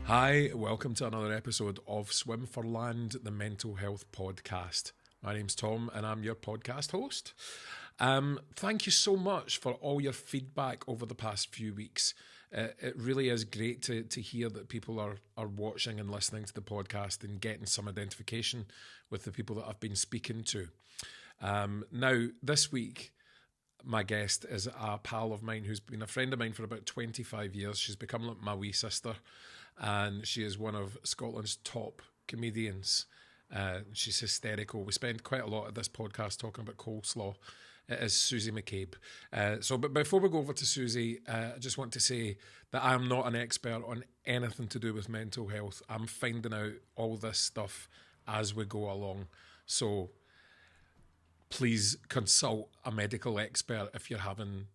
Hi, welcome to another episode of Swim for Land, the mental health podcast. My name's Tom and I'm your podcast host. Thank you so much for all your feedback over the past few weeks. It really is great to hear that people are watching and listening to the podcast and getting some identification with the people that I've been speaking to. Now, this week, my guest is a pal of mine who's been a friend of mine for about 25 years. She's become like my wee sister. And she is one of Scotland's top comedians. She's hysterical. We spend quite a lot of this podcast talking about coleslaw. It is Susie McCabe. But before we go over to Susie, I just want to say that I'm not an expert on anything to do with mental health. I'm finding out all this stuff as we go along. So please consult a medical expert if you're having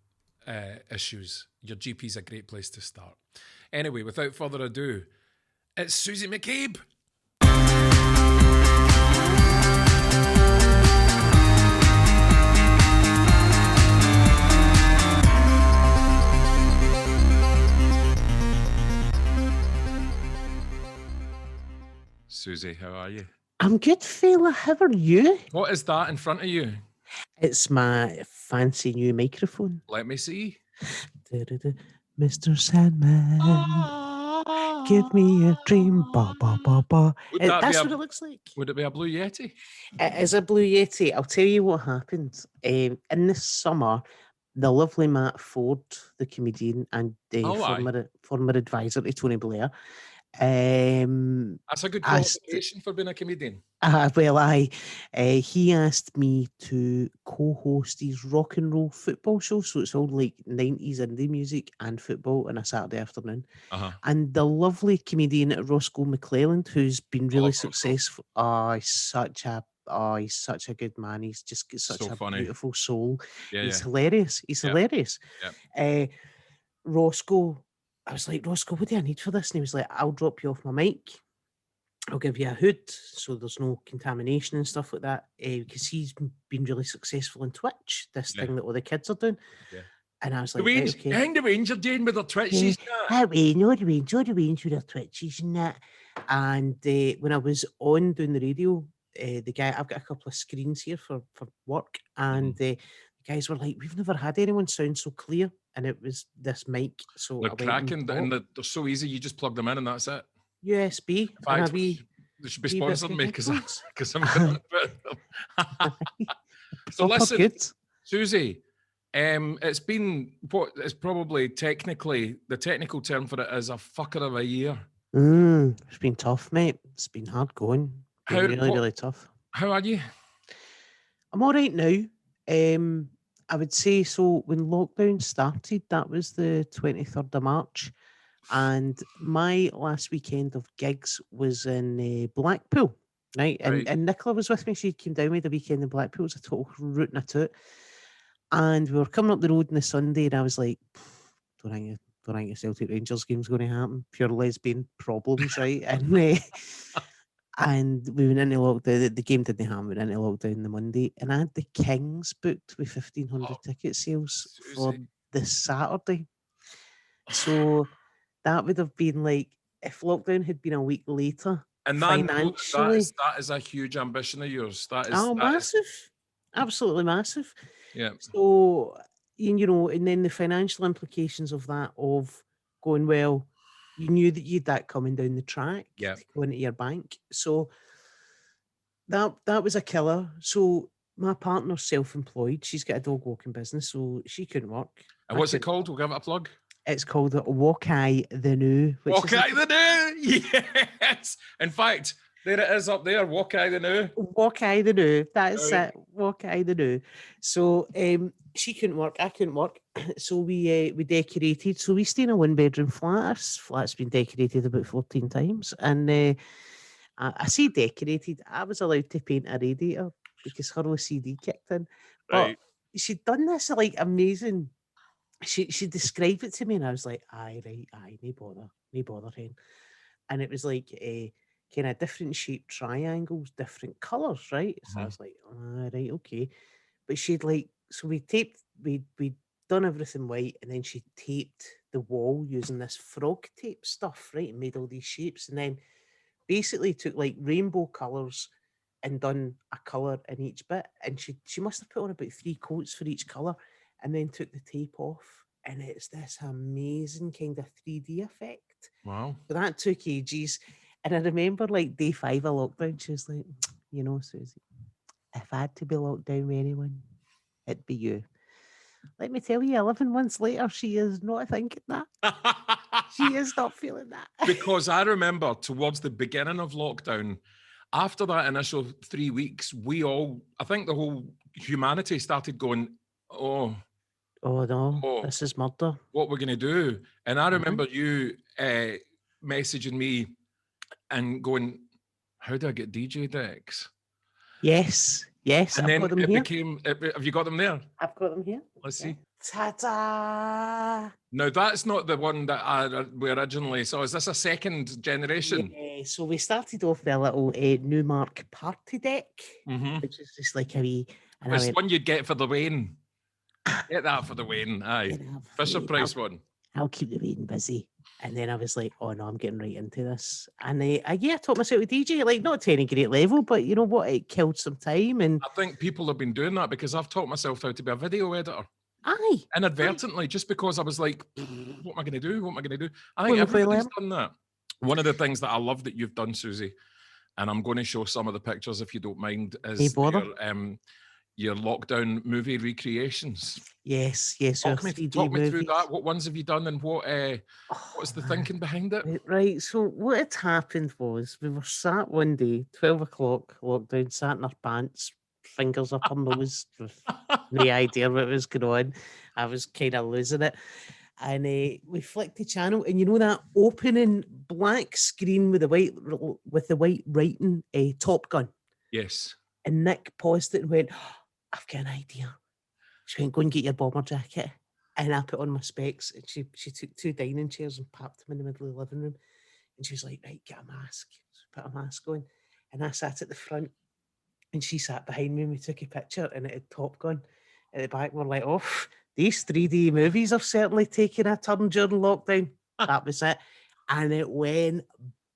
issues. Your GP is a great place to start. Anyway, without further ado, it's Susie McCabe. Susie, how are you? I'm good, fella. How are you? What is that in front of you? It's my fancy new microphone. Let me see. Mr. Sandman, give me a dream. Ba, ba, ba, ba. That's what it looks like. Would it be a Blue Yeti? It is a Blue Yeti. I'll tell you what happened. In this summer, the lovely Matt Ford, the comedian and former advisor to Tony Blair, that's a good qualification for being a comedian. He asked me to co-host his rock and roll football show, so it's all like 90s indie music and football on a Saturday afternoon. And the lovely comedian Roscoe McClelland, who's been really successful. He's such a good man. He's just got such a funny, beautiful soul. He's hilarious. He's hilarious. Roscoe, I was like, Roscoe, what do I need for this? And he was like, I'll drop you off my mic. I'll give you a hood so there's no contamination and stuff like that. Because he's been really successful on Twitch, this thing that all the kids are doing. And I was like, I think the Rangers are doing with their Twitches. The Rangers with their Twitches and that. And when I was on doing the radio, the guy, I've got a couple of screens here for work, and the guys were like, we've never had anyone sound so clear. And it was this mic. So they're cracking, and they're so easy. You just plug them in and that's it. USB. In fact, they should be sponsoring me because I'm going to put them. So listen, good. Susie, it's probably technically, the technical term for it is a fucker of a year. It's been tough, mate. It's been hard going. Really tough. How are you? I'm all right now. I would say so. When lockdown started, that was the 23rd of March. And my last weekend of gigs was in Blackpool, right? And Nicola was with me. She came down with the weekend in Blackpool. It was a total root and a toot. And we were coming up the road on the Sunday, and I was like, don't think a Celtic Rangers game's going to happen. Pure lesbian problems, right? And we went into lockdown. The game didn't happen. We went into lockdown the Monday. And I had the Kings booked with 1,500 ticket sales for the Saturday. So that would have been like, if lockdown had been a week later, and financially... That is a huge ambition of yours. Massive. Absolutely massive. Yeah. So, and then the financial implications of that, of going, well, you knew that you'd that coming down the track to go into your bank. So that was a killer. So my partner's self-employed. She's got a dog walking business, so she couldn't work. And what's it called? We'll give it a plug. It's called Walk-Eye the New. Walk-Eye the New! Yes! In fact, there it is up there. Walk-Eye the New. Walk-Eye the New. That's it. Walk-Eye the New. So she couldn't work. I couldn't work. So we decorated. So we stay in a one-bedroom flat. Our flat's been decorated about 14 times. And I say decorated. I was allowed to paint a radiator because her OCD kicked in. But she'd done this like amazing... She described it to me and I was like, aye, no bother, hen. And it was like kind of different shaped triangles, different colours, right? So I was like, right, okay. But she'd like, so we'd done everything white and then she taped the wall using this frog tape stuff, right? And made all these shapes, and then basically took like rainbow colours and done a colour in each bit. And she must have put on about 3 coats for each colour, and then took the tape off, and it's this amazing kind of 3D effect. Wow. So that took ages. And I remember like day 5 of lockdown, she was like, you know, Susie, if I had to be locked down with anyone, it'd be you. Let me tell you, 11 months later, she is not thinking that. She is not feeling that. Because I remember towards the beginning of lockdown, after that initial 3 weeks, I think the whole humanity started going, oh no, this is murder. What we're going to do. And I remember you messaging me and going, how do I get DJ decks? Yes, and I've then got them here. Have you got them there? I've got them here. Let's see. Ta-da! No, that's not the one that we originally saw. Is this a second generation? Yeah, so we started off with a little Newmark party deck, which is just like a wee... It's one you'd get for the Wayne. Get that for the Wayne, aye. Fisher Price one. I'll keep the Wayne busy. And then I was like, oh no, I'm getting right into this. And I taught myself to DJ, like not to any great level, but you know what, it killed some time. And I think people have been doing that because I've taught myself how to be a video editor. Aye. Inadvertently, just because I was like, what am I going to do? What am I going to do? I think everybody's done that. One of the things that I love that you've done, Susie, and I'm going to show some of the pictures if you don't mind, is your lockdown movie recreations. Yes. Talk me through that. What ones have you done, and what's the thinking behind it? Right. So what had happened was we were sat one day, 12 o'clock, lockdown, sat in our pants, fingers up our nose, with no idea what was going on. I was kind of losing it. And we flicked the channel, and you know that opening black screen with the white writing, Top Gun. Yes. And Nick paused it and went, I've got an idea. She went, go and get your bomber jacket. And I put on my specs, and she took 2 dining chairs and papped them in the middle of the living room. And she was like, right, get a mask. So put a mask on. And I sat at the front, and she sat behind me, and we took a picture, and it had Top Gun at the back. We're like, oh, these 3D movies have certainly taken a turn during lockdown. That was it. And it went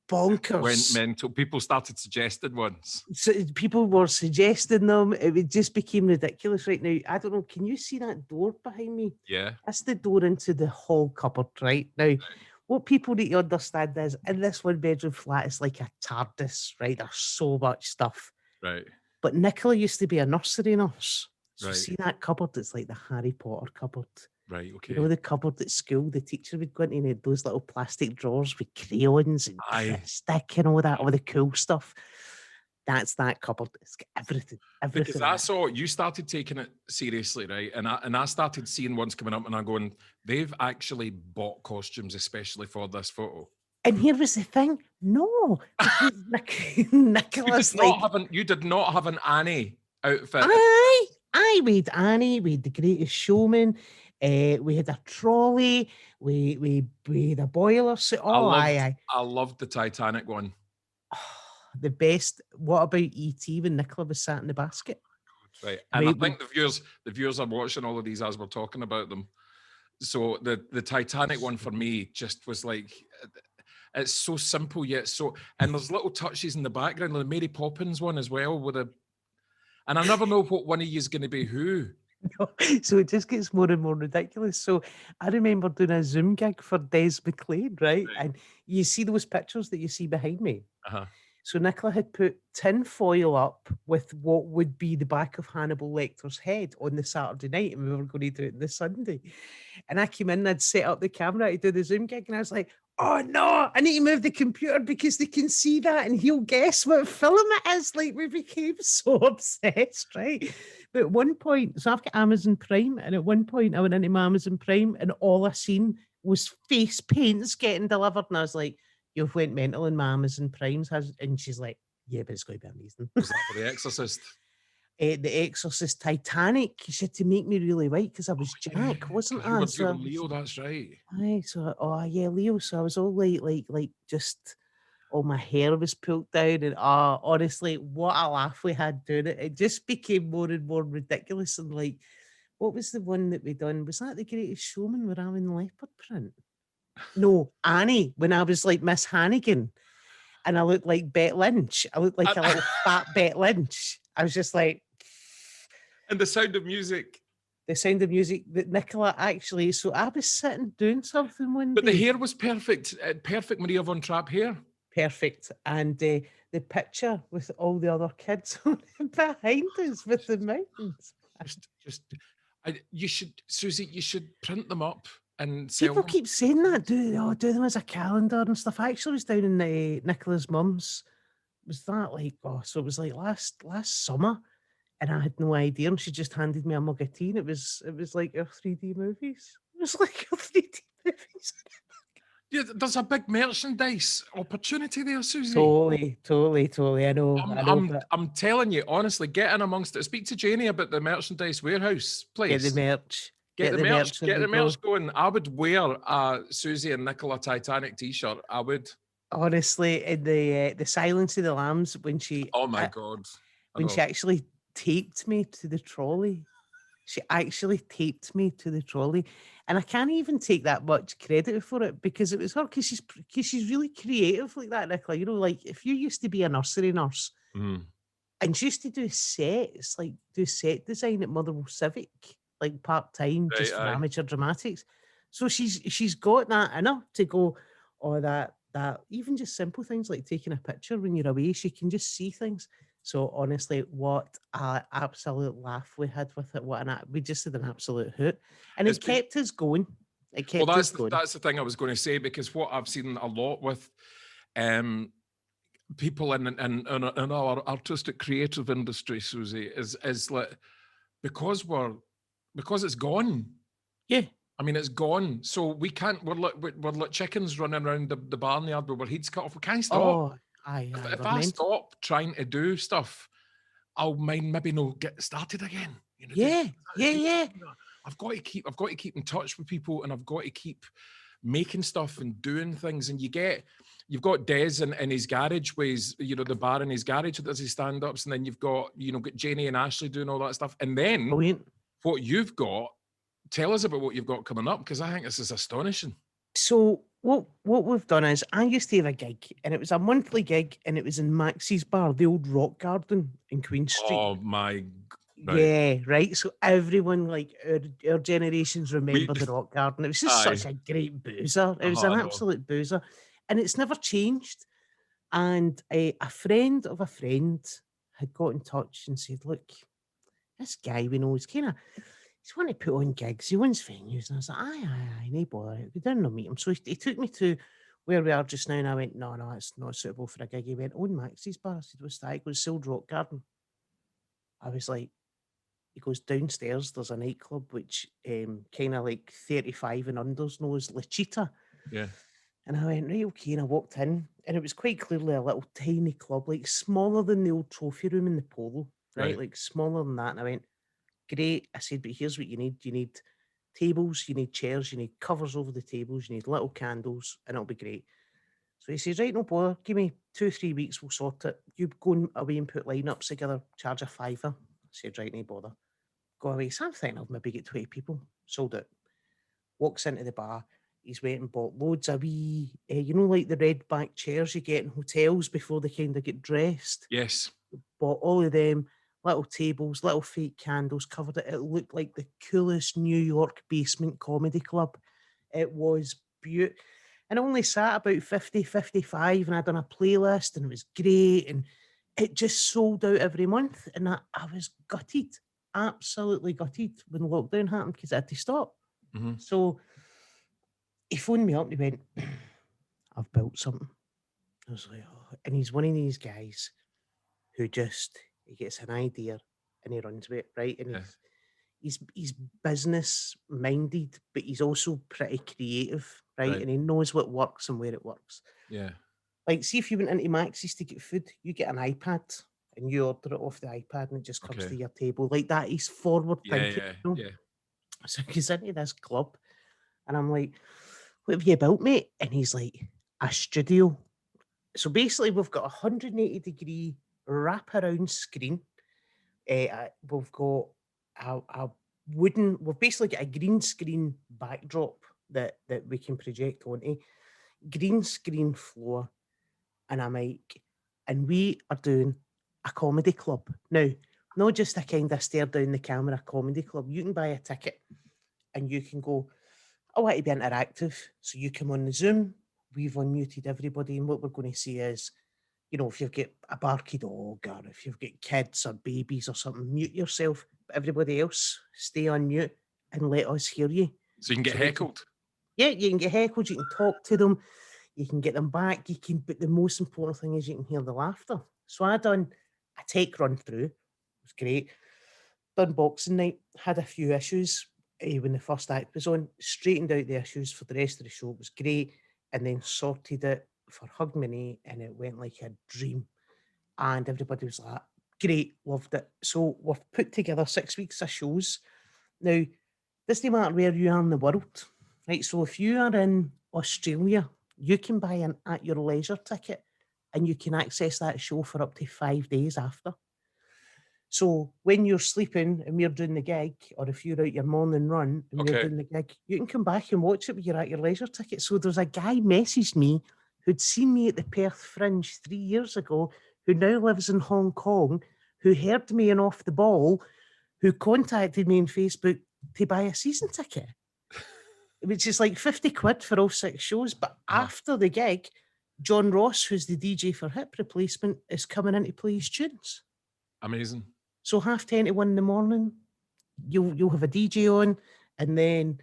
bonkers. Went mental. People started suggesting ones. So people were suggesting them. It just became ridiculous right now. I don't know. Can you see that door behind me? Yeah. That's the door into the hall cupboard right now. What people need to understand is in this 1-bedroom flat, it's like a TARDIS, right? There's so much stuff. Right. But Nicola used to be a nursery nurse. So right. See that cupboard? It's like the Harry Potter cupboard. Right, okay. You know the cupboard at school, the teacher would go into and had those little plastic drawers with crayons and stick and all that, all the cool stuff. That's that cupboard. It's got everything. Because I saw you started taking it seriously, right? And I started seeing ones coming up, and I'm going, they've actually bought costumes especially for this photo. And here was the thing, no, Nicola's you did not have an Annie outfit. We had Annie, we had the Greatest Showman. We had a trolley. We had a boiler suit. I loved the Titanic one. The best. What about E.T. when Nicola was sat in the basket? Right, and I think the viewers are watching all of these as we're talking about them. So the Titanic one for me just was like, it's so simple yet so. And there's little touches in the background. The Mary Poppins one as well and I never know what one of you is going to be who. No, so it just gets more and more ridiculous. So I remember doing a Zoom gig for Des McClain, right? And you see those pictures that you see behind me. So Nicola had put tin foil up with what would be the back of Hannibal Lecter's head on the Saturday night, and we were going to do it this Sunday. And I came in and I'd set up the camera to do the Zoom gig, and I was like, oh no, I need to move the computer because they can see that and he'll guess what film it is. Like, we became so obsessed, right? But at one point, so I've got Amazon Prime, and at one point I went into my Amazon Prime and all I seen was face paints getting delivered, and I was like, you've went mental in my Amazon Primes, and she's like, yeah, but it's going to be amazing. Was that for The Exorcist? The Exorcist, Titanic. She had to make me really white because I was Jack, wasn't I? You were Leo, that's right. Aye, so Leo. So I was all like just all my hair was pulled down, and honestly, what a laugh we had doing it. It just became more and more ridiculous. And like, what was the one that we done? Was that The Greatest Showman where I'm in leopard print? No, Annie, when I was like Miss Hannigan and I looked like Bet Lynch. I looked like a little fat Bet Lynch. I was just like... And The Sound of Music. The Sound of Music that Nicola actually... So I was sitting doing something one But day. the hair was perfect. Perfect Maria von Trapp hair. Perfect. And the picture with all the other kids behind us with the mountains. You should, Susie, you should print them up and sell People them. keep saying that, do them as a calendar and stuff. I actually was down in Nicola's mum's. Was that like, so it was like last summer, and I had no idea, and she just handed me a mug of tea, and it was like our 3D movies. It was like our 3D movies. Yeah, there's a big merchandise opportunity there, Susie. Totally. I know. I'm telling you, honestly, get in amongst it. Speak to Janie about the merchandise warehouse, please. Get the merch. Get the merch going. I would wear a Susie and Nicola Titanic t-shirt. I would. Honestly, in the Silence of the Lambs, when she... Oh my God. When she actually taped me to the trolley. She actually taped me to the trolley. And I can't even take that much credit for it because it was her, because she's really creative like that, Nicola. You know, like if you used to be a nursery nurse and she used to do sets, like do set design at Motherwell Civic, like part-time, just for amateur dramatics. So she's got that in her to go, that even just simple things like taking a picture when you're away, she can just see things. So honestly, what an absolute laugh we had with it. We just had an absolute hoot. And it kept us going. It kept us going. That's the thing I was going to say, because what I've seen a lot with people in our artistic creative industry, Susie, is like, because it's gone. Yeah. I mean, it's gone. So we can't, we're like chickens running around the barnyard with our heads cut off. We can't stop. Oh, if I stop trying to do stuff, I'll maybe not get started again. You know, yeah. I've got to keep in touch with people, and I've got to keep making stuff and doing things. And you've got Des in his garage, with the bar in his garage that does his stand-ups, and then you've got Janie and Ashley doing all that stuff. And then what you've got, tell us about what you've got coming up, because I think this is astonishing. So what we've done is, I used to have a gig, and it was a monthly gig, and it was in Maxie's bar, the old Rock Garden in Queen Street. Oh my! Right. Yeah, right. So everyone, like our generations, remember the Rock Garden. It was just such a great boozer. It was an absolute boozer, and it's never changed. And a friend of a friend had got in touch and said, "Look, this guy we know is he's wanting to put on gigs. He wins venues." And I was like, aye, no bother. We didn't meet him. So he took me to where we are just now. And I went, no, it's not suitable for a gig. He went, Maxie's bar. I said, what's that? He goes, Sealed Rock Garden. I was like, he goes, downstairs, there's a nightclub, which kind of like 35 and unders knows, La Cheetah. Yeah. And I went, right, okay. And I walked in, and it was quite clearly a little tiny club, like smaller than the old trophy room in the Polo, right? Like smaller than that. And I went, great. I said, but here's what you need. You need tables, you need chairs, you need covers over the tables, you need little candles, and it'll be great. So he says, right, no bother. Give me 2 or 3 weeks, we'll sort it. You go away and put lineups together, charge a £5. I said, right, no bother. Go away. So I'm thinking I'll maybe get 20 people. Sold it. Walks into the bar. He's went and bought loads of wee, like the red back chairs you get in hotels before they kind of get dressed. Yes. Bought all of them. Little tables, little fake candles, covered it. It looked like the coolest New York basement comedy club. It was beautiful. And I only sat about 50, 55, and I'd done a playlist, and it was great. And it just sold out every month. And I was gutted, absolutely gutted when lockdown happened, because I had to stop. Mm-hmm. So he phoned me up and he went, I've built something. I was like, oh. And he's one of these guys who just... he gets an idea and he runs with it, right? And he's business minded, but he's also pretty creative, right? And he knows what works and where it works. Yeah. Like, see, if you went into Max's to get food, you get an iPad and you order it off the iPad and it just comes to your table. Like that, he's forward thinking. Yeah. So he's into this club and I'm like, what have you built, mate? And he's like, a studio. So basically we've got a 180-degree wraparound screen. We've got we've basically got a green screen backdrop that we can project onto. Green screen floor and a mic, and we are doing a comedy club. Now, not just a kind of stare down the camera comedy club. You can buy a ticket and you can go, I want to be interactive. So you come on the Zoom, we've unmuted everybody, and what we're going to see is, if you've got a barky dog or if you've got kids or babies or something, mute yourself. But everybody else, stay on mute and let us hear you. So you can get heckled. You can get heckled. You can talk to them. You can get them back. But the most important thing is you can hear the laughter. So I done a take run through. It was great. Done boxing night. Had a few issues when the first act was on. Straightened out the issues for the rest of the show. It was great. And then sorted it for Hug Minnie, and it went like a dream. And everybody was like, great, loved it. So we've put together 6 weeks of shows. Now, this doesn't matter where you are in the world, right? So if you are in Australia, you can buy an at your leisure ticket and you can access that show for up to 5 days after. So when you're sleeping and we're doing the gig, or if you're out your morning run and we're doing the gig, you can come back and watch it with your at your leisure ticket. So there's a guy messaged me who'd seen me at the Perth Fringe 3 years ago, who now lives in Hong Kong, who heard me in Off the Ball, who contacted me on Facebook to buy a season ticket, which is like 50 quid for all 6 shows. But after the gig, John Ross, who's the DJ for Hip Replacement, is coming in to play his tunes. Amazing. So 10:30 to 1 in the morning, you'll have a DJ on, and then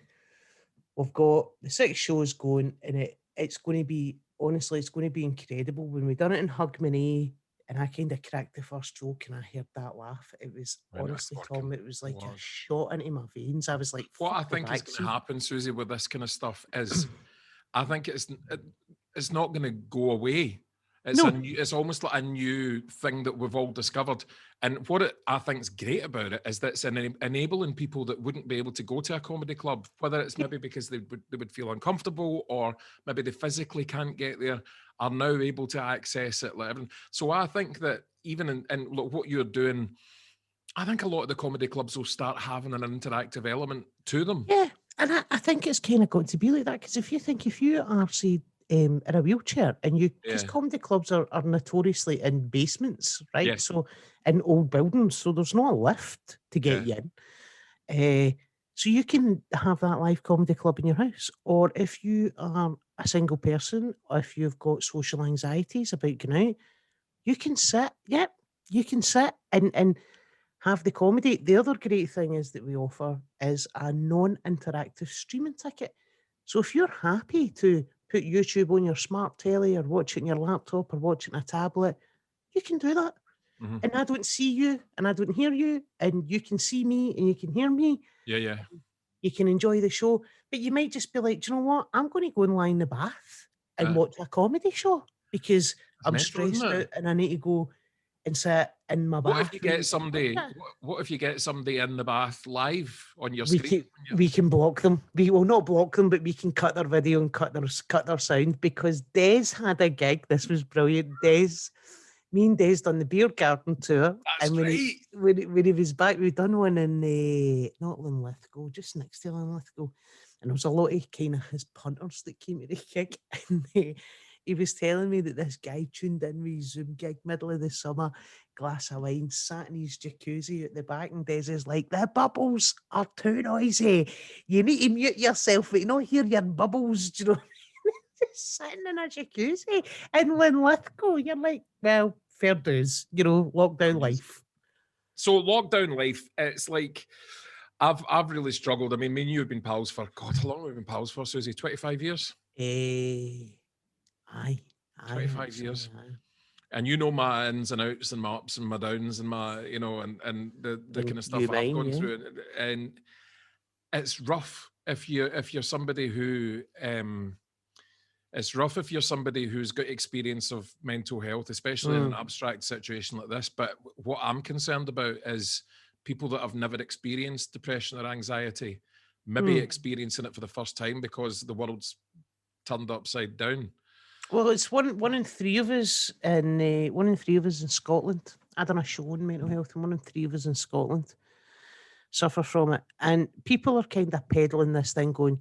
we've got the 6 shows going, and it's going to be, honestly, it's going to be incredible. When we done it in Hug Minnie, and I kind of cracked the first joke and I heard that laugh, it was, honestly, Tom, it was like a shot into my veins. I was like, what I think is going to happen, Susie, with this kind of stuff is, I think it's not going to go away. It's almost like a new thing that we've all discovered. And what I think is great about it is that it's enabling people that wouldn't be able to go to a comedy club, whether it's maybe because they would feel uncomfortable or maybe they physically can't get there, are now able to access it. So I think that even in look, what you're doing, I think a lot of the comedy clubs will start having an interactive element to them. Yeah, and I think it's kind of got to be like that, because if you are, say, in a wheelchair, and because comedy clubs are notoriously in basements, right? Yeah. So in old buildings, so there's no lift to get you in. So you can have that live comedy club in your house, or if you are a single person, or if you've got social anxieties about going out, you can sit. Yep, you can sit and have the comedy. The other great thing is that we offer is a non-interactive streaming ticket. So if you're happy to put YouTube on your smart telly, or watch it on your laptop, or watch it on a tablet, you can do that. Mm-hmm. And I don't see you and I don't hear you, and you can see me and you can hear me. Yeah. You can enjoy the show, but you might just be like, do you know what? I'm going to go and lie in the bath and watch a comedy show because I'm stressed out and I need to go and sit in my bath. What if you get somebody? What if you get somebody in the bath live on your screen? We can block them. We will not block them, but we can cut their video and cut their sound, because Des had a gig. This was brilliant. Me and Des done the beer garden tour. That's great. When he was back, we'd done one in not Linlithgow, just next to Linlithgow, and there was a lot of kind of his punters that came to the gig, and he was telling me that this guy tuned in with his Zoom gig, middle of the summer, glass of wine, sat in his jacuzzi at the back, and Des is like, the bubbles are too noisy. You need to mute yourself, but you don't hear your bubbles, do you know? Just sitting in a jacuzzi in Linlithgow. You're like, well, fair dues, lockdown life. So lockdown life, it's like, I've really struggled. I mean, me and you have been pals for, God, how long have we been pals for, Susie? 25 years? Aye. 25 years. Aye. And you know my ins and outs and my ups and my downs and my, and the kind of stuff I've gone through. And it's rough if you're somebody who, it's rough if you're somebody who's got experience of mental health, especially in an abstract situation like this. But what I'm concerned about is people that have never experienced depression or anxiety, maybe experiencing it for the first time because the world's turned upside down. Well, it's one in three of us, and 1 in 3 of us in Scotland. I done a show on mental health, and 1 in 3 of us in Scotland suffer from it. And people are kind of peddling this thing, going,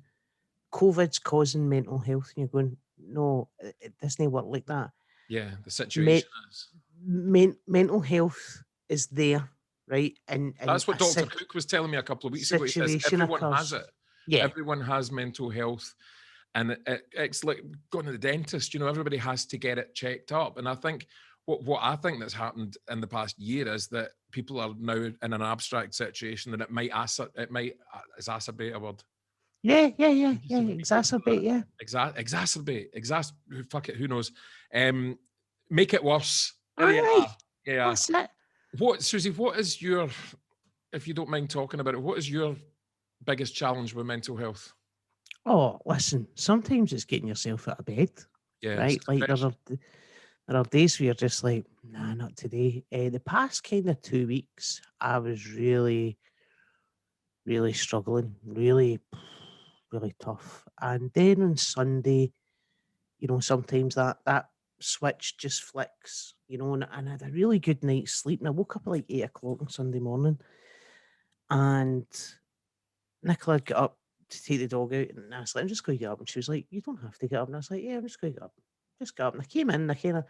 COVID's causing mental health, and you're going, no, it doesn't work like that. Yeah, the Me- situation is. mental health is there, right? And That's what a Dr. Cook was telling me a couple of weeks ago. He says situation everyone has occurs. it. Yeah. Everyone has mental health. And it's like going to the dentist, everybody has to get it checked up. And I think what I think that's happened in the past year is that people are now in an abstract situation that it might exacerbate a word. Yeah. Exacerbate, yeah. Fuck it, who knows? Make it worse. There you Aye, are. Yeah. that's it. Susie, what is your, if you don't mind talking about it, what is your biggest challenge with mental health? Oh, listen, sometimes it's getting yourself out of bed, Yeah. right? Like there are days where you're just like, nah, not today. The past kind of 2 weeks, I was really, really struggling, really, really tough. And then on Sunday, sometimes that switch just flicks, and I had a really good night's sleep. And I woke up at like 8 o'clock on Sunday morning, and Nicola got up to take the dog out, and I was like, I'm just going to get up. And she was like, you don't have to get up. And I was like, yeah, I'm just going to get up. Just got up. And I came in, and I kind of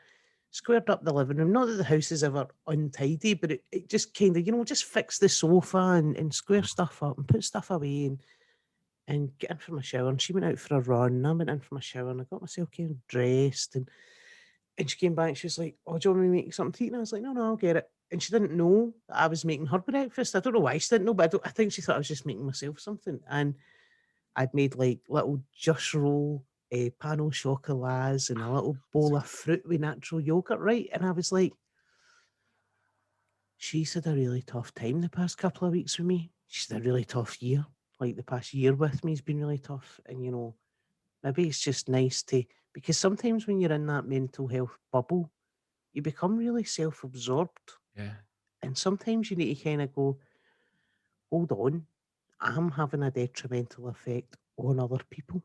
squared up the living room. Not that the house is ever untidy, but it just kind of, just fix the sofa and square stuff up and put stuff away and get in for my shower. And she went out for a run, and I went in for my shower, and I got myself kind of dressed. And she came back, and she was like, oh, do you want me to make something to eat? And I was like, no, I'll get it. And she didn't know that I was making her breakfast. I don't know why she didn't know, but I think she thought I was just making myself something. And I'd made like little just roll pan au chocolats and a little bowl of fruit with natural yogurt, right? And I was like, she's had a really tough time the past couple of weeks with me. She's had a really tough year. Like the past year with me has been really tough. And, maybe it's just nice because sometimes when you're in that mental health bubble, you become really self-absorbed. Yeah. And sometimes you need to kind of go, hold on, I'm having a detrimental effect on other people.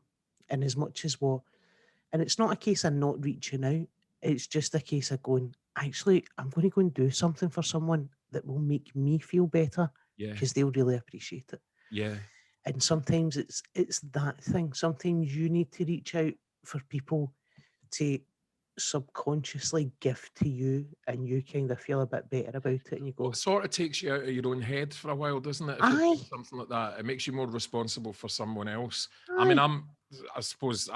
And as much as and it's not a case of not reaching out, it's just a case of going, actually, I'm going to go and do something for someone that will make me feel better Yeah. because they'll really appreciate it. Yeah. And sometimes it's that thing. Sometimes you need to reach out for people to subconsciously gift to you, and you kind of feel a bit better about it, and you go, It sort of takes you out of your own head for a while, doesn't it? If you're doing something like that, it makes you more responsible for someone else. I mean, I suppose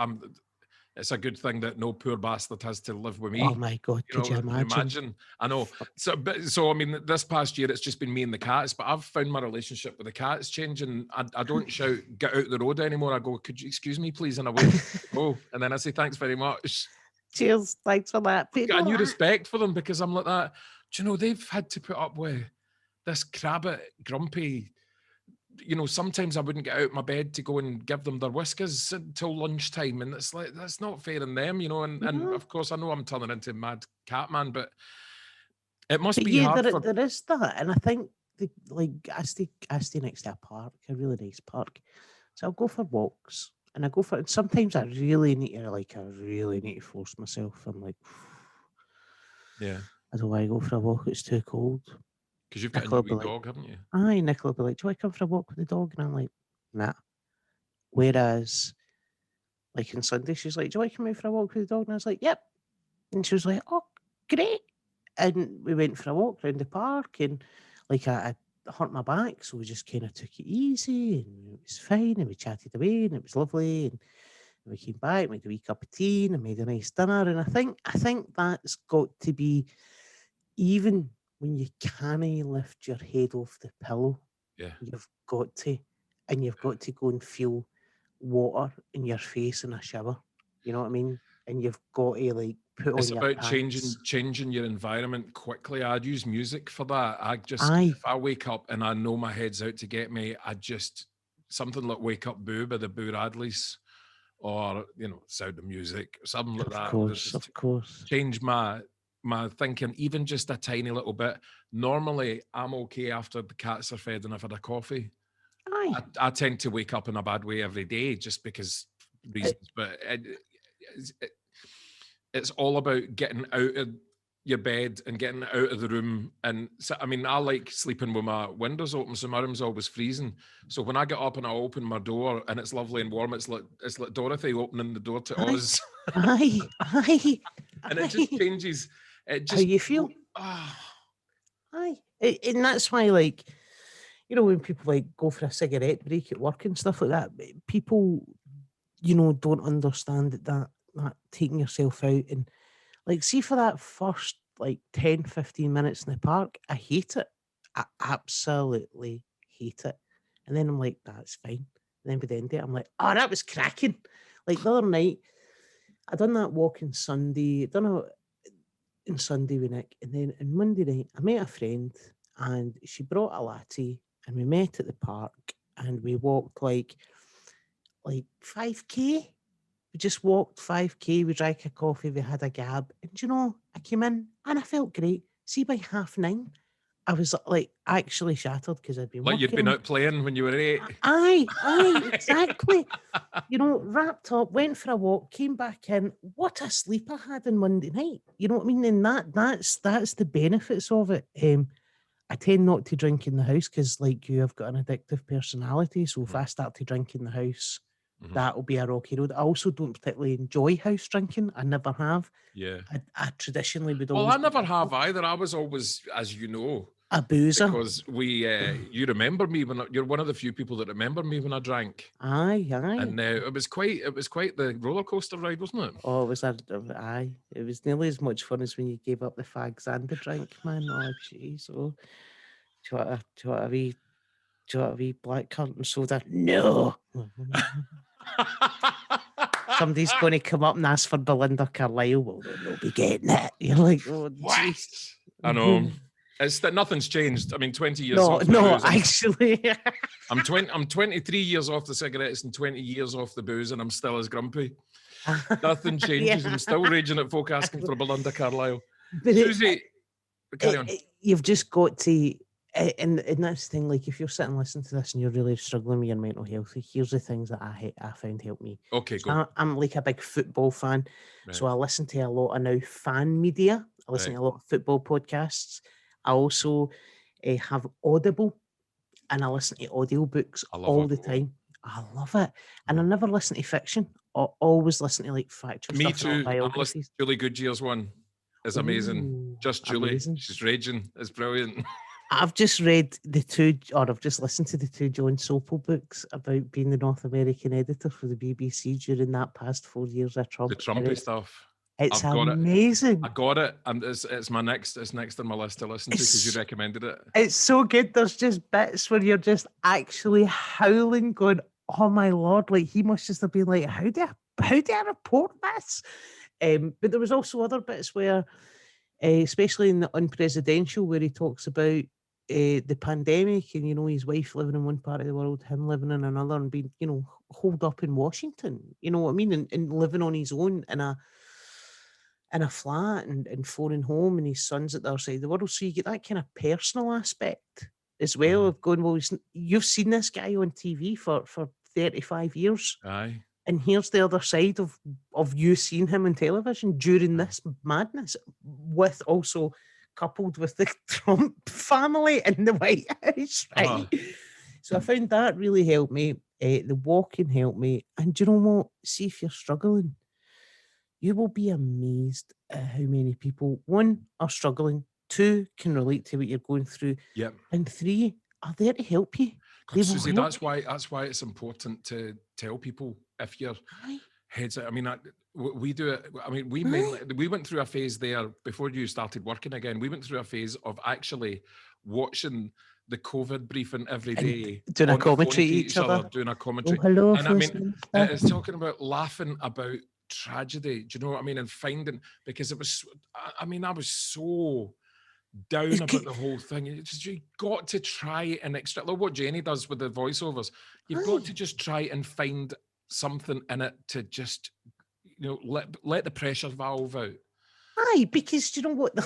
it's a good thing that no poor bastard has to live with me. Oh my God, could you imagine? I know. So I mean, this past year it's just been me and the cats, but I've found my relationship with the cats changing. I don't shout, get out the road anymore. I go, could you excuse me, please? And I wait to go. And then I say, thanks very much. Cheers, thanks for that. I've got a new respect for them because I'm like that. Do you know, they've had to put up with this crabbit, grumpy, sometimes I wouldn't get out of my bed to go and give them their whiskers until lunchtime. And it's like, that's not fair in them, and of course I know I'm turning into mad cat man, but it must be hard for... There is that. And I think I stay next to a park, a really nice park. So I'll go for walks. And sometimes I really need to force myself. I'm like, yeah, I don't want to go for a walk, it's too cold. Because you've got a new dog, haven't you? Aye, Nicola will be like, do you want to come for a walk with the dog? And I'm like, nah. Whereas, like on Sunday, she's like, do you want to come out for a walk with the dog? And I was like, yep. And she was like, oh, great. And we went for a walk around the park, and like I hurt my back, so we just kind of took it easy, and it was fine, and we chatted away, and it was lovely, and we came back, made a wee cup of tea, and I made a nice dinner. And I think that's got to be, even when you can't lift your head off the pillow, you've got to, and you've got to go and feel water in your face in a shower. You know what I mean? And you've got to like put it's on your about pants. changing your environment quickly. I'd use music for that. If I wake up and I know my head's out to get me, something like Wake Up Boo by the Boo Radleys, or Sound of Music, something like that. Of course. Change my thinking even just a tiny little bit. Normally I'm okay after the cats are fed and I've had a coffee. I tend to wake up in a bad way every day just because reasons, but it's all about getting out of your bed and getting out of the room. And so, I mean, I like sleeping with my windows open, so my room's always freezing. So when I get up and I open my door and it's lovely and warm, it's like Dorothy opening the door to Oz. Aye. And it just changes. It just how you feel. Aye. And that's why, like, you know, when people like go for a cigarette break at work and stuff like that, people, you know, don't understand that taking yourself out and like, see, for that first like 10, 15 minutes in the park, I hate it. I absolutely hate it. And then I'm like, that's fine. And then by the end of it, I'm like, oh, that was cracking. Like the other night, I done that walk on Sunday, on Sunday with Nick. And then on Monday night, I met a friend and she brought a latte and we met at the park and we walked like 5K. We just walked 5K, we drank a coffee, we had a gab. And you know, I came in and I felt great. See, by 9:30, I was like actually shattered because I'd been like working. You'd been out playing when you were 8. Aye, exactly. You know, wrapped up, went for a walk, came back in. What a sleep I had on Monday night. You know what I mean? And that's the benefits of it. I tend not to drink in the house because, like you, I've got an addictive personality. So if I start to drink in the house, that'll be a rocky road. I also don't particularly enjoy house drinking. I never have. Yeah. I traditionally would Well, always... I never have either. I was always, as you know, a boozer. Because you remember me when you're one of the few people that remember me when I drank. Aye. And it was quite the roller coaster ride, wasn't it? Oh, it was aye. It was nearly as much fun as when you gave up the fags and the drink, man. Oh, jeez. Oh, do you want a wee black currant soda? No. Somebody's going to come up and ask for Belinda Carlisle. Well, they'll be getting it. You're like, oh, jeez. I know. It's that nothing's changed. I mean, 20 years off the No, booze. actually. I'm 23 years off the cigarettes and 20 years off the booze, and I'm still as grumpy. Nothing changes. I'm still raging at folk asking for Belinda Carlisle. But Susie, carry on. You've just got to, and that's the thing, like if you're sitting listening to this and you're really struggling with your mental health, here's the things that I found help me. Okay, so go. I'm like a big football fan, so I listen to a lot of now fan media. I listen to a lot of football podcasts. I also have Audible, and I listen to audiobooks all the time. I love it. And I never listen to fiction. I always listen to like factual stuff. Me too. I'm listening to Julie Goodyear's one. It's amazing. Just Julie. Amazing. She's raging. It's brilliant. I've just listened to the two John Soppel books about being the North American editor for the BBC during that past 4 years of Trump. The Trumpy stuff. It's amazing. I got it, and it's next on my list to listen to because you recommended it. It's so good. There's just bits where you're just actually howling, going, "Oh my Lord!" Like he must just have been like, "How do I report this?" But there was also other bits where, especially in the unpresidential, where he talks about the pandemic and his wife living in one part of the world, him living in another, and being holed up in Washington. You know what I mean? And living on his own in a flat and phoning home, and his son's at the other side of the world. So you get that kind of personal aspect as well of going, well, you've seen this guy on TV for 35 years. Aye. And here's the other side of you seeing him on television during this madness, with also coupled with the Trump family in the White House, right? So I found that really helped me. The walking helped me. And do you know what? See, if you're struggling, you will be amazed at how many people, 1, are struggling, 2, can relate to what you're going through, and 3, are there to help you. Susie, that's why it's important to tell people if your heads out. I mean, we do it. I mean, we went through a phase there before you started working again. We went through a phase of actually watching the COVID briefing every day, doing a commentary to each other, doing a commentary. Oh, hello, and I mean, it's talking about laughing about tragedy. Do you know what I mean? And finding, because it was, I mean, I was so down about the whole thing. You got to try and extract, like what Jenny does with the voiceovers. You've got to just try and find something in it to just, let the pressure valve out. Aye, because you know what?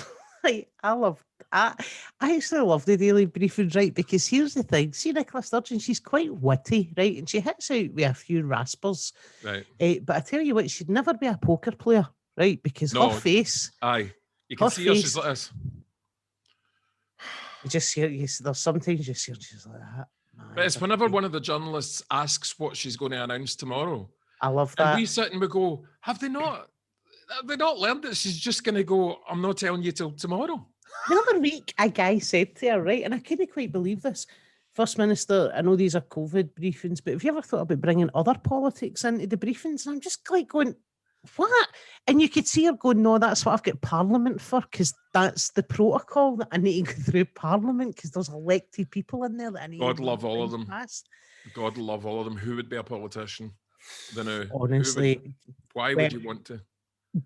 I actually love the daily briefings, right? Because here's the thing. See, Nicola Sturgeon, she's quite witty, right? And she hits out with a few raspers. Right. But I tell you what, she'd never be a poker player, right? Because her face... Aye. You can her see her, she's face, like this. you just hear, there's sometimes you see her, she's like that. But it's whenever one of the journalists asks what she's going to announce tomorrow. I love that. And we sit and we go, have they not learned that she's just going to go, I'm not telling you till tomorrow? The other week, a guy said to her, right, and I couldn't quite believe this, First Minister, I know these are COVID briefings, but have you ever thought about bringing other politics into the briefings? And I'm just like going, what? And you could see her going, no, that's what I've got Parliament for, because that's the protocol that I need to go through Parliament, because there's elected people in there that I need God to love all of them. past. God love all of them. Who would be a politician? Honestly. Why would you want to?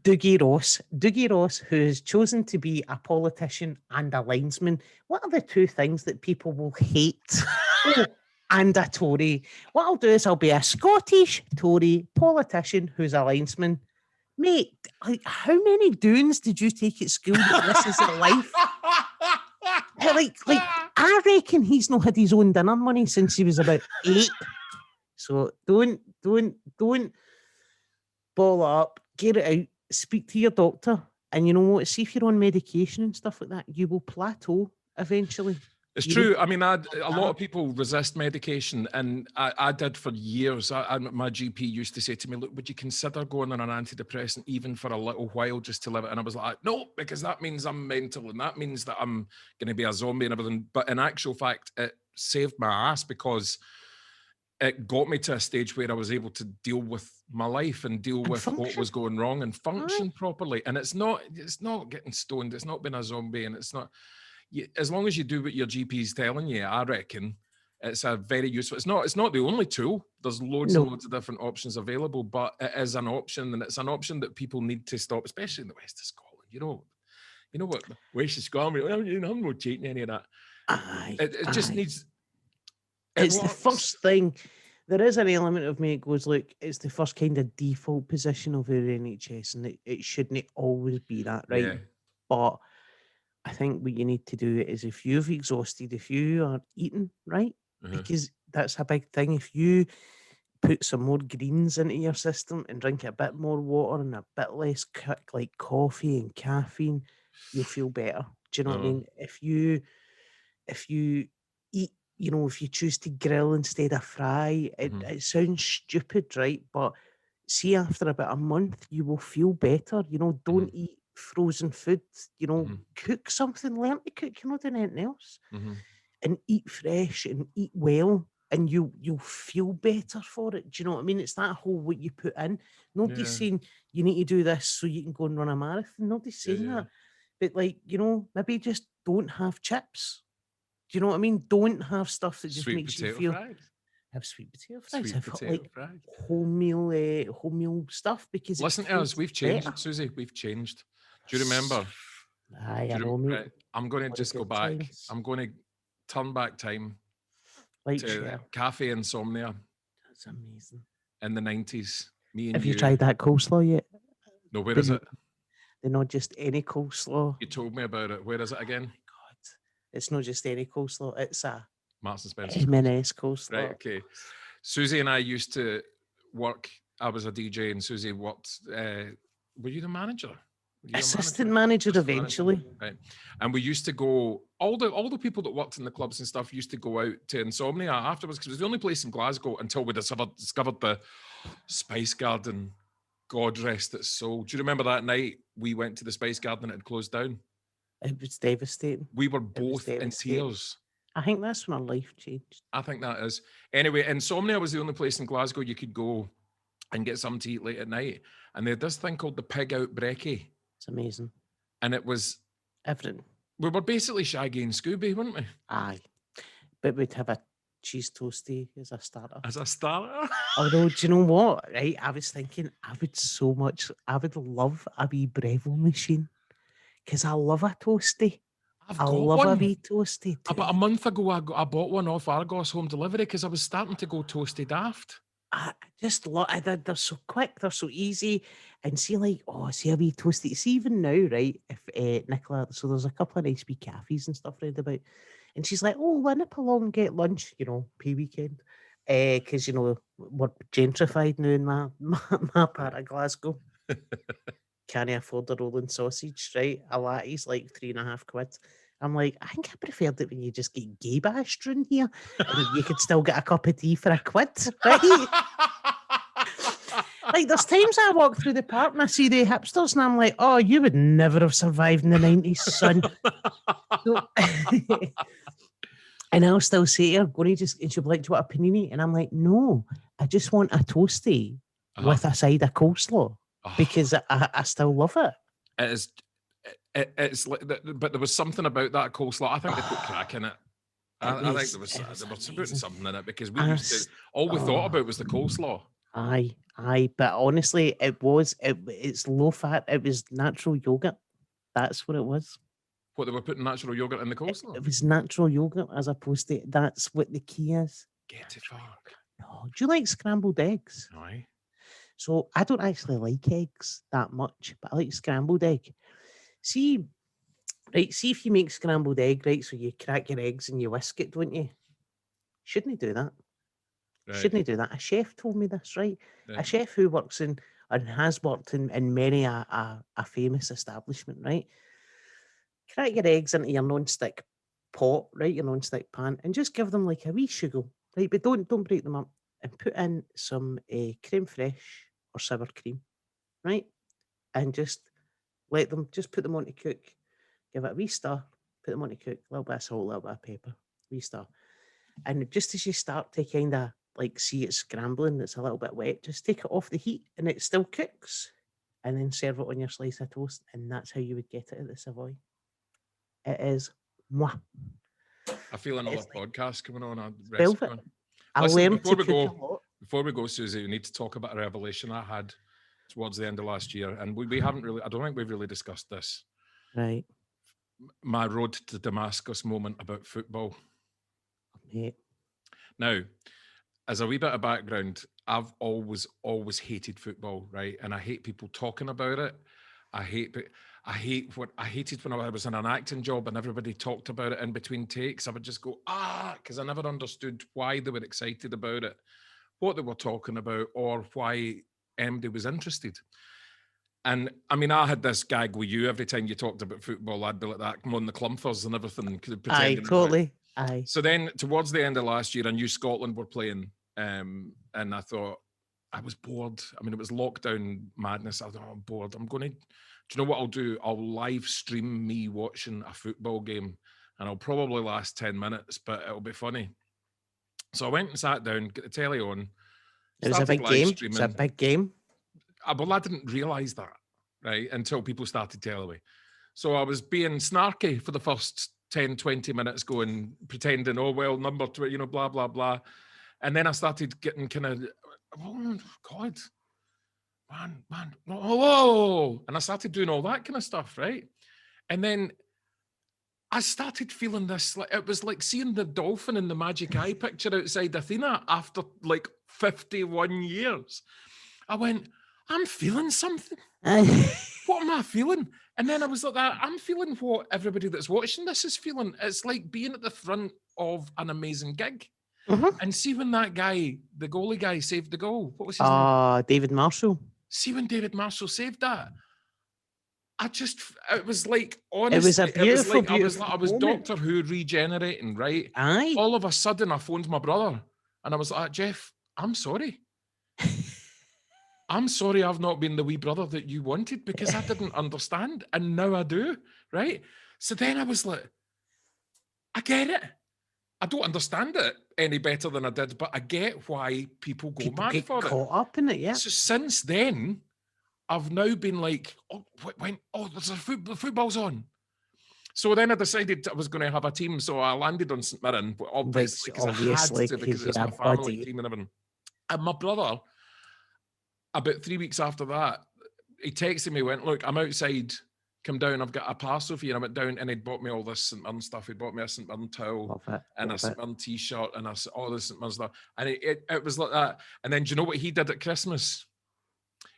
Dougie Ross, who has chosen to be a politician and a linesman. What are the two things that people will hate? And a Tory. What I'll do is I'll be a Scottish Tory politician who's a linesman. Mate, like, how many doons did you take at school that this is a life? like, I reckon he's not had his own dinner money since he was about 8. So don't ball up, get it out, speak to your doctor, and you know what? See if you're on medication and stuff like that, you will plateau eventually. It's true. I mean, a lot of people resist medication, and I did for years. My GP used to say to me, look, would you consider going on an antidepressant even for a little while just to live it? And I was like, no, because that means I'm mental, and that means that I'm going to be a zombie and everything. But in actual fact, it saved my ass, because it got me to a stage where I was able to deal with my life and deal with what was going wrong and function properly. And it's not getting stoned. It's not being a zombie, and it's not... as long as you do what your GP is telling you, I reckon it's a very useful. It's not the only tool. There's loads and loads of different options available, but it is an option, and it's an option that people need to stop, especially in the west of Scotland. You know what? The west of Scotland, I'm not taking any of that. It just needs. It's the first thing. There is an element of me that goes, look, it's the first kind of default position of our NHS, and it shouldn't always be that, right? Yeah. But I think what you need to do is, if you've exhausted, if you are eating, right? Because that's a big thing. If you put some more greens into your system and drink a bit more water and a bit less like coffee and caffeine, you'll feel better. Do you know what I mean? If you eat, if you choose to grill instead of fry, it sounds stupid, right? But see, after about a month, you will feel better. Don't eat frozen food. Cook something, learn to cook. You're not doing anything else. And eat fresh and eat well, and you'll feel better for it. Do you know what I mean? It's that whole what you put in. Nobody's saying you need to do this so you can go and run a marathon. Nobody's saying that. But maybe just don't have chips. Do you know what I mean? Don't have stuff that just makes you feel. Fries. Have sweet potato fries. Have wholemeal stuff, because listen to us. We've changed, Susie. We've changed. Do you remember? I know, mate. I'm going to just go back. Times. I'm going to turn back time to Cafe Insomnia. That's amazing. In the 90s. Me and Have you tried that coleslaw yet? No, where is it? They're not just any coleslaw. You told me about it. Where is it again? It's not just any coleslaw. It's a Marks and Spencer M&S coleslaw. Right, okay. Susie and I used to work. I was a DJ, and Susie worked. Were you the manager? Assistant manager eventually. Right. And we used to go. All the people that worked in the clubs and stuff used to go out to Insomnia afterwards, because it was the only place in Glasgow until we discovered the Spice Garden. God rest its soul. Do you remember that night we went to the Spice Garden and it had closed down? It was devastating. We were both in tears. I think that's when our life changed. I think that is. Anyway, Insomnia was the only place in Glasgow you could go and get something to eat late at night. And they had this thing called the Pig Out Brekkie. It's amazing. And it was... everything. We were basically Shaggy and Scooby, weren't we? Aye. But we'd have a cheese toastie as a starter. As a starter? Although, do you know what? Right, I was thinking I would love a wee Breville machine. Because I love a toastie. I love a wee toastie too. About a month ago, I bought one off Argos Home Delivery because I was starting to go toasty daft. I just love it. They're so quick, they're so easy. And see, see a wee toasty. See, even now, right, if Nicola, so there's a couple of nice wee cafes and stuff round about. And she's like, oh, we'll nip along and get lunch, pre-weekend. Because, we're gentrified now in my part of Glasgow. can't afford a rolling sausage, right? A latte's like £3.50. I'm like, I think I preferred it when you just get gay bashed in here and you could still get a cup of tea for £1, right? Like, there's times I walk through the park and I see the hipsters and I'm like, oh, you would never have survived in the 90s, son. So, and I'll still say to her, and she'll be like, do you want a panini? And I'm like, no, I just want a toasty with a side of coleslaw because I still love it. It is. It's like, but there was something about that coleslaw. I think they put crack in it. I think there was putting something in it because we all we thought about was the coleslaw. Aye, but honestly, it's low fat. It was natural yogurt. That's what it was. What, they were putting natural yogurt in the coleslaw? It was natural yogurt as opposed to, that's what the key is. Get to fuck. No, do you like scrambled eggs? Aye. So I don't actually like eggs that much, but I like scrambled egg. See if you make scrambled egg, right? So you crack your eggs and you whisk it, don't you? Shouldn't you do that? Right. Shouldn't you do that? A chef told me this, right? Yeah. A chef who works in and has worked in many a famous establishment, right? Crack your eggs into your non-stick pot, right? Your non-stick pan, and just give them like a wee sugar, right? But don't break them up, and put in some creme fraiche or sour cream, right? And just put them on to cook. Give it a wee stir, put them on to cook, a little bit of salt, a little bit of pepper, wee stir. And just as you start to kind of like see it scrambling, it's a little bit wet, just take it off the heat and it still cooks. And then serve it on your slice of toast. And that's how you would get it at the Savoy. It is mwah. I feel another podcast coming on. Before we go, Susie, we need to talk about a revelation I had towards the end of last year. And we haven't really, I don't think we've really discussed this. Right. My road to Damascus moment about football. Yeah. Now, as a wee bit of background, I've always hated football, right? And I hate people talking about it. I hated when I was in an acting job and everybody talked about it in between takes. I would just go, because I never understood why they were excited about it, what they were talking about, or why MD was interested. And I mean, I had this gag with you every time you talked about football. I'd be like that, come on the Clumphers and everything. Aye, totally. Aye. So then, towards the end of last year, I knew Scotland were playing, and I thought I was bored. I mean, it was lockdown madness. I thought, I'm bored. I'm going to. Do you know what I'll do? I'll live stream me watching a football game, and I'll probably last 10 minutes, but it'll be funny. So I went and sat down, get the telly on. It was a big game. It's a big game. Well, I didn't realise that, right, until people started telling me. So I was being snarky for the first 10, 20 minutes going, pretending, oh, well, number 2, blah, blah, blah. And then I started getting kind of, oh, God, man, oh, and I started doing all that kind of stuff, right? And then I started feeling this, like it was like seeing the dolphin in the Magic Eye picture outside Athena after like 51 years. I went, I'm feeling something. What am I feeling? And then I was like that, I'm feeling what everybody that's watching this is feeling. It's like being at the front of an amazing gig. Mm-hmm. And see when that guy, the goalie guy, saved the goal. What was his name? David Marshall. See when David Marshall saved that. It was like, honestly, it was a beautiful, I was Doctor Who regenerating, right? Aye. All of a sudden, I phoned my brother and I was like, Jeff, I'm sorry. I'm sorry I've not been the wee brother that you wanted because I didn't understand. And now I do, right? So then I was like, I get it. I don't understand it any better than I did, but I get why people go mad for it. Caught up in it, yeah. So since then, I've now been like, the football's on. So then I decided I was going to have a team. So I landed on St Mirren, obviously, because it's my family team and everything. And my brother, about 3 weeks after that, he texted me, went, look, I'm outside, come down, I've got a parcel for you. And I went down and he'd bought me all this St Mirren stuff. He bought me a St Mirren towel and a St Mirren t-shirt and all this St Mirren stuff. And it was like that. And then do you know what he did at Christmas?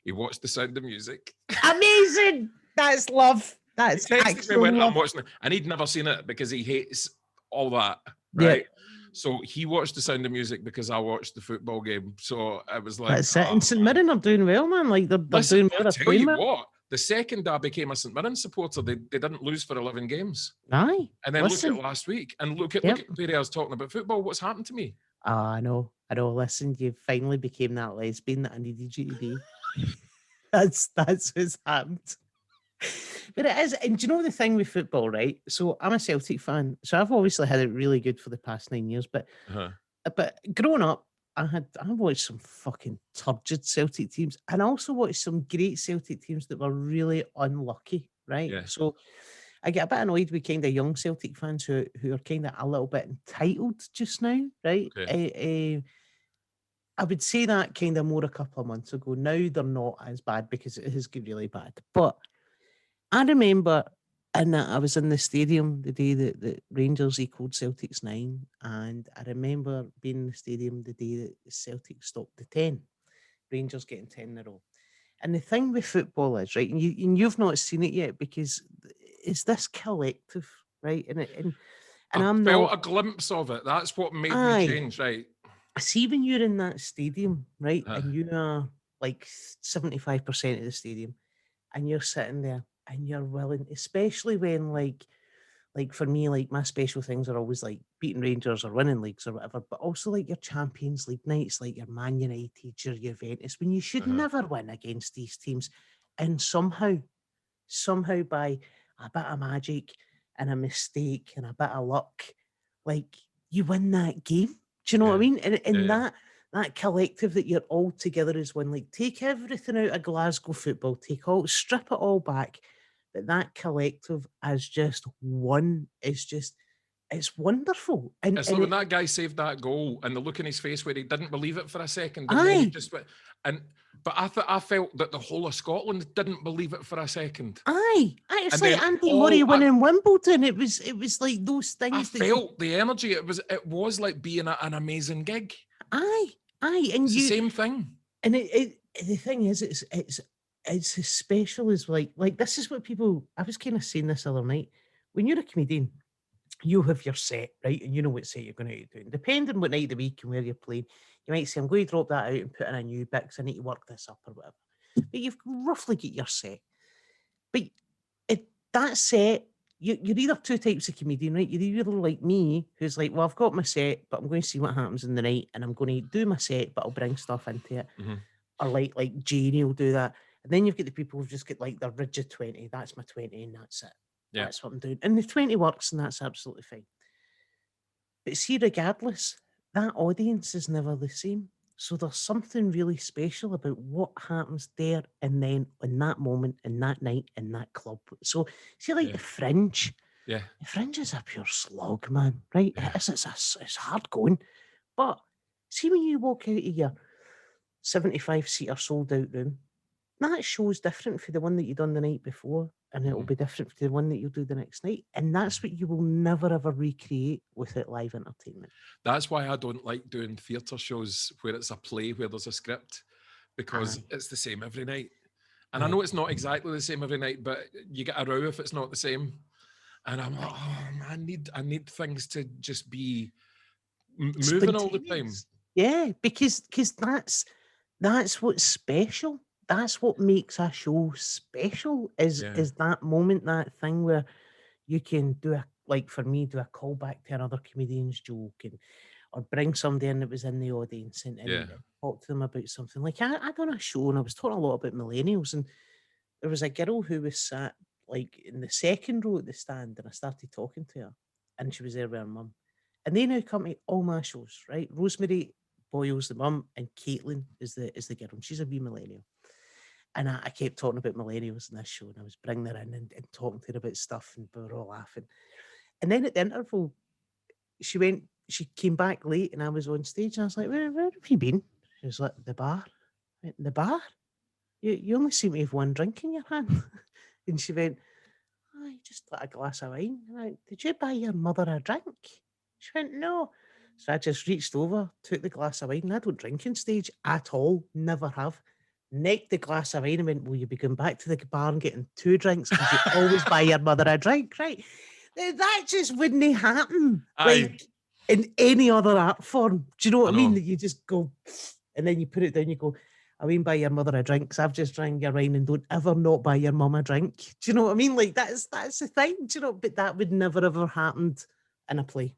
He watched The Sound of Music. Amazing! That's love. That's actual love. I'm watching it. And he'd never seen it because he hates all that, right? Yeah. So he watched The Sound of Music because I watched the football game. So it was like... That's it. And St Mirren are doing well, man. Like, they're doing well. I tell you what, The second I became a St Mirren supporter, they didn't lose for 11 games. Aye. And then look at last week, and look at where I was talking about football. What's happened to me? I know. Listen, you finally became that lesbian that I needed you to be. That's what's happened. But it is, and do you know the thing with football, right? So I'm a Celtic fan, so I've obviously had it really good for the past 9 years. But growing up, I watched some fucking turgid Celtic teams, and I also watched some great Celtic teams that were really unlucky, right? Yeah. So I get a bit annoyed with kind of young Celtic fans who are kind of a little bit entitled just now, right? Okay. I would say that kind of more a couple of months ago. Now they're not as bad because it has got really bad. But I remember, and I was in the stadium the day that Rangers equalled Celtic's 9, and I remember being in the stadium the day that Celtic stopped the 10, Rangers getting 10 in a row. And the thing with football is, right, and you've not seen it yet because it's this collective, right? And I felt a glimpse of it. That's what made me change, right? See, when you're in that stadium, right, and you are like 75% of the stadium, and you're sitting there and you're willing, especially when like for me, like my special things are always like beating Rangers or winning leagues or whatever, but also like your Champions League nights, like your Man United, your Juventus, when you should never win against these teams. And somehow by a bit of magic and a mistake and a bit of luck, like you win that game. Do you know what I mean? And that collective that you're all together as one, like take everything out of Glasgow football, strip it all back. But that collective as just one is just, it's wonderful. And it's like when that guy saved that goal and the look in his face where he didn't believe it for a second. And then he just went, but I felt that the whole of Scotland didn't believe it for a second. It's like Andy Murray winning Wimbledon. It was like those things. I felt the energy. It was like being an amazing gig. And it's the same thing. And the thing is, it's as special as like this is what people. I was kind of saying this other night. When you're a comedian, you have your set, right? And you know what set you're going to do. And depending on what night of the week and where you're playing, you might say, I'm going to drop that out and put in a new bit because I need to work this up or whatever. But you've roughly got your set. But that set, you're either two types of comedian, right? You're either like me, who's like, well, I've got my set, but I'm going to see what happens in the night and I'm going to do my set, but I'll bring stuff into it. Mm-hmm. Or like Janie will do that. And then you've got the people who've just got like their rigid 20. That's my 20 and that's it. Yeah. That's what I'm doing. And the 20 works and that's absolutely fine. But see, regardless, that audience is never the same. So there's something really special about what happens there and then in that moment, in that night, in that club. So see, like the Fringe. Yeah. The Fringe is a pure slog, man, right? Yeah. It's hard going. But see, when you walk out of your 75-seater sold-out room, that show's different for the one that you done the night before, and it'll be different for the one that you'll do the next night. And that's what you will never, ever recreate without live entertainment. That's why I don't like doing theatre shows where it's a play, where there's a script, because it's the same every night. And I know it's not exactly the same every night, but you get a row if it's not the same. And I'm like, oh, man, I need things to just be moving all the time. Yeah, because that's what's special. That's what makes a show special is that moment, that thing where you can do for me, do a callback to another comedian's joke or bring somebody in that was in the audience and talk to them about something. Like I done a show and I was talking a lot about millennials, and there was a girl who was sat like in the second row at the stand, and I started talking to her and she was there with her mum. And they now come to all my shows, right? Rosemary Boyle's the mum and Caitlin is the girl, and she's a wee millennial. And I kept talking about millennials in this show, and I was bringing her in and talking to her about stuff, and we were all laughing. And then at the interval, she came back late, and I was on stage, and I was like, where have you been? She was like, the bar. I went, the bar? You only seem to have one drink in your hand. And she went, I just got a glass of wine. And I went, did you buy your mother a drink? She went, no. So I just reached over, took the glass of wine, and I don't drink on stage at all, never have. Necked the glass of wine and went, will you be going back to the bar and getting 2 drinks because you always buy your mother a drink, right? That just wouldn't happen like in any other art form. Do you know what I mean? That you just go and then you put it down, you go, I mean, buy your mother a drink, 'cause I've just drank your wine, and don't ever not buy your mum a drink. Do you know what I mean? Like, that's the thing, do you know? But that would never ever happened in a play,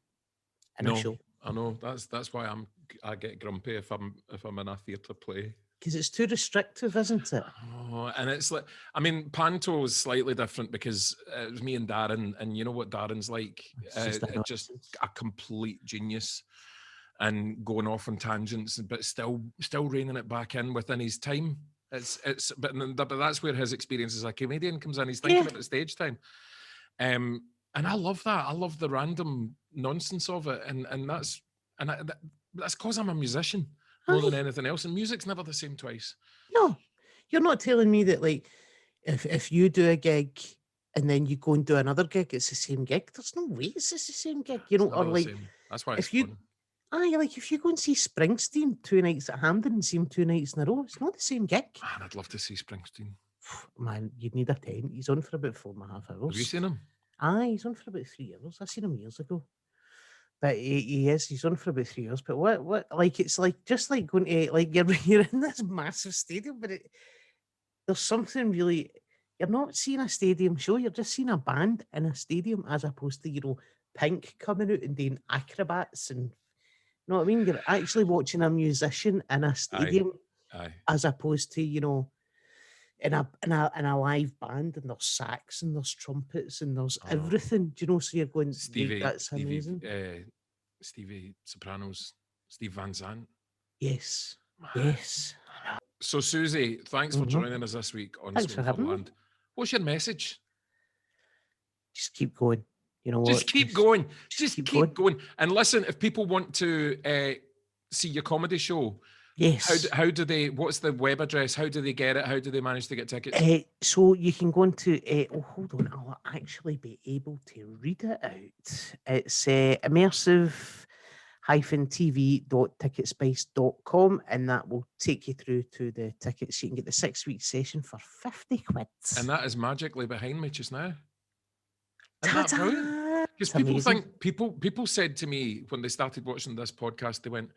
in a No, show. I know. That's why I get grumpy if I'm in a theatre play. Because it's too restrictive, isn't it? Oh, and it's like, I mean, Panto is slightly different because it was me and Darren, and you know what Darren's like? It's Just a complete genius and going off on tangents, but still reining it back in within his time. But that's where his experience as a comedian comes in. He's thinking about stage time. And I love that. I love the random nonsense of it, and that's because I'm a musician more than anything else. And music's never the same twice. No, you're not telling me that, like, if you do a gig and then you go and do another gig, it's the same gig. There's no way it's just the same gig, you know. Or like, that's why it's fun. Like if you go and see Springsteen 2 nights at Hampden and see him 2 nights in a row, it's not the same gig. Man, I'd love to see Springsteen. Man, you'd need a tent. He's on for about 4.5 hours. Have you seen him? He's on for about 3 hours. I seen him years ago. But he's on for about 3 hours. But what, like, it's like, just like going to, like, you're in this massive stadium, but there's something really, you're not seeing a stadium show, you're just seeing a band in a stadium, as opposed to, you know, Pink coming out and doing acrobats, and, you know what I mean? You're actually watching a musician in a stadium, as opposed to, you know, in a live band, and there's sax and there's trumpets and there's everything. Do you know? So you're going, that's amazing. Stevie Sopranos, Steve Van Zandt. Yes. Yes. So Susie, thanks for joining us this week on Swim. What's your message? Just keep going. You know what? Just keep going. Just keep going. And listen, if people want to see your comedy show, yes. How do they? What's the web address? How do they get it? How do they manage to get tickets? So you can go into. Hold on, I'll actually be able to read it out. It's immersive-tv.ticketspice.com, and that will take you through to the tickets. You can get the 6-week session for 50 quid. And that is magically behind me just now. Isn't that brilliant? Because people said to me when they started watching this podcast, they went,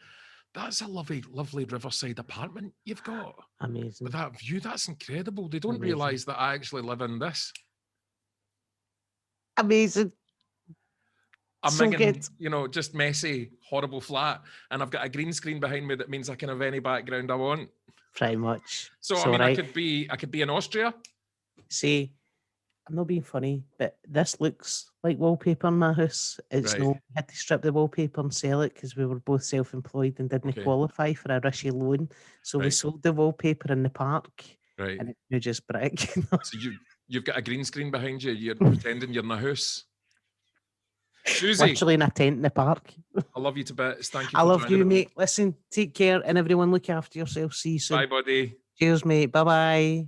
"That's a lovely riverside apartment you've got." Amazing. With that view, that's incredible. They don't realise that I actually live in this. Amazing. I'm making, you know, just messy, horrible flat, and I've got a green screen behind me that means I can have any background I want. Pretty much. So I mean, I could be in Austria. See, I'm not being funny, but this looks like wallpaper in my house. It's no, I had to strip the wallpaper and sell it because we were both self-employed and didn't qualify for a Rishi loan. So we sold the wallpaper in the park. Right. And it's just brick. So you've got a green screen behind you. You're pretending you're in a house. Susie. Literally in a tent in the park. I love you to bits. Thank you. I love you, mate. Listen, take care, and everyone look after yourself. See you soon. Bye, buddy. Cheers, mate. Bye-bye.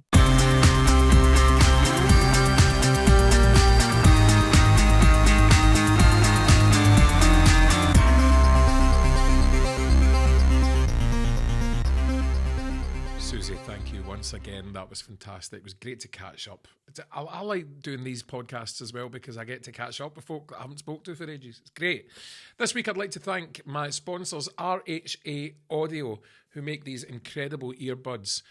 Thank you once again. That was fantastic. It was great to catch up. I like doing these podcasts as well because I get to catch up with folk I haven't spoke to for ages. It's great. This week I'd like to thank my sponsors, RHA Audio, who make these incredible earbuds.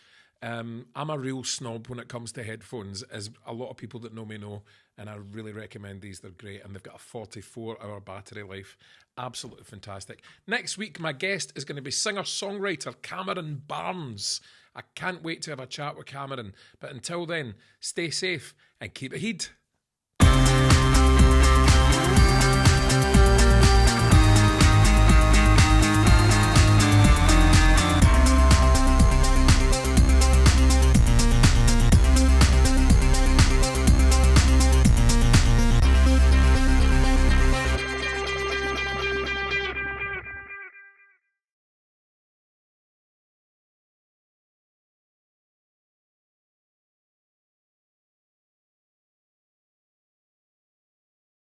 I'm a real snob when it comes to headphones, as a lot of people that know me know, and I really recommend these. They're great, and they've got a 44-hour battery life. Absolutely fantastic. Next week, my guest is going to be singer-songwriter Cameron Barnes. I can't wait to have a chat with Cameron. But until then, stay safe and keep it heed.